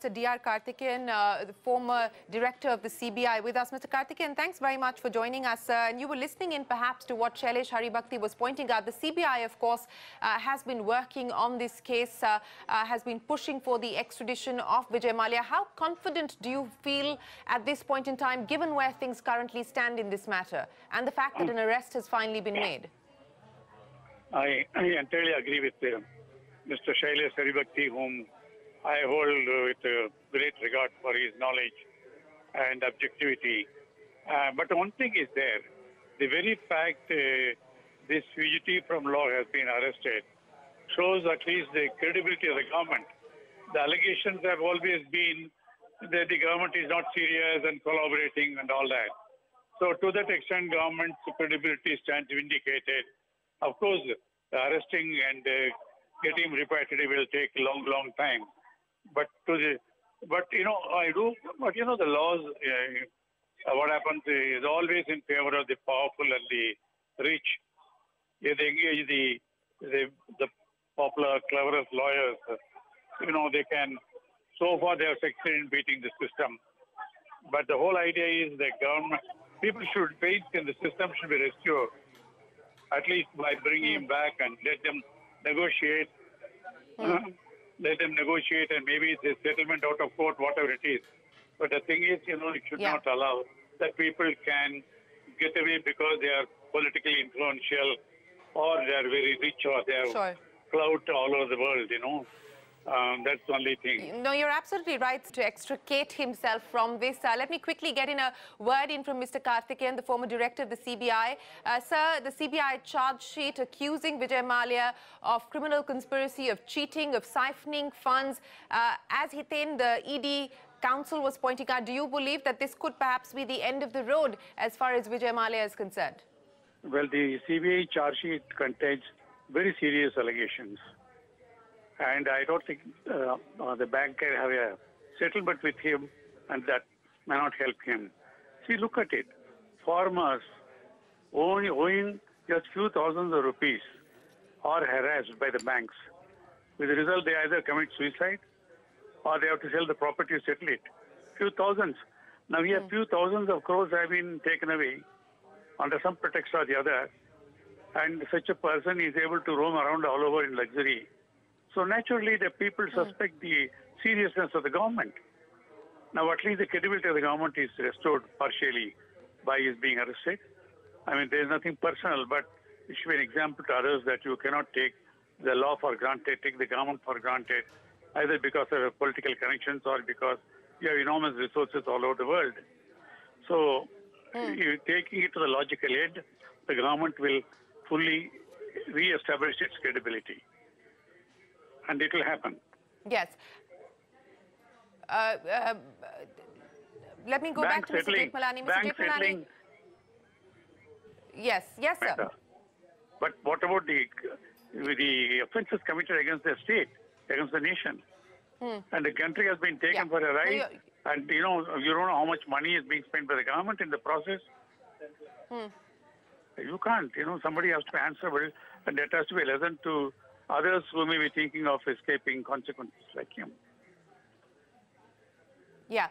Mr. D.R. Karthikeyan, the former director of the CBI, with us. Mr. Karthikeyan, thanks very much for joining us. And you were listening in perhaps to what Shailesh Haribhakti was pointing out. The CBI, of course, has been working on this case, has been pushing for the extradition of Vijay Mallya. How confident do you feel at this point in time, given where things currently stand in this matter and the fact that an arrest has finally been made? I entirely agree with Mr. Shailesh Haribhakti, whom I hold with great regard for his knowledge and objectivity. But one thing is there, the very fact this fugitive from law has been arrested shows at least the credibility of the government. The allegations have always been that the government is not serious and collaborating and all that. So to that extent, government's credibility stands vindicated. Of course, arresting and getting him repatriated will take a long time. But the laws, what happens is always in favor of the powerful and the rich. If they engage the popular, cleverest lawyers, they can. So far, they have succeeded in beating the system. But the whole idea is that government, people should faith in the system should be restored, at least by bringing him back and let them negotiate. Let them negotiate, and maybe it's a settlement out of court, whatever it is. But the thing is, it should not allow that people can get away because they are politically influential or they are very rich or they have clout all over the world, That's the only thing. No, you're absolutely right to extricate himself from this. Let me quickly get in a word in from Mr. Karthikeyan, the former director of the CBI. Sir, the CBI charge sheet accusing Vijay Mallya of criminal conspiracy, of cheating, of siphoning funds. As Hiten, the ED counsel, was pointing out, do you believe that this could perhaps be the end of the road as far as Vijay Mallya is concerned? Well, the CBI charge sheet contains very serious allegations. And I don't think the bank can have a settlement with him, and that may not help him. See, look at it. Farmers owing just few thousands of rupees are harassed by the banks. With the result, they either commit suicide or they have to sell the property to settle it. Few thousands. Now, here, few thousands of crores have been taken away under some pretext or the other, and such a person is able to roam around all over in luxury. So naturally, the people suspect the seriousness of the government. Now, at least the credibility of the government is restored partially by his being arrested. I mean, there is nothing personal, but it should be an example to others that you cannot take the law for granted, take the government for granted, either because of political connections or because you have enormous resources all over the world. So, you taking it to the logical end, the government will fully re-establish its credibility. And it will happen. Yes. Let me go back to Mr. Jetmalani. Mr. Jetmalani. Yes, sir. But what about the offences committed against the state, against the nation? And the country has been taken for a ride, and you don't know how much money is being spent by the government in the process. You can't, somebody has to be answerable, and that has to be a lesson to others who may be thinking of escaping consequences like him. Yeah.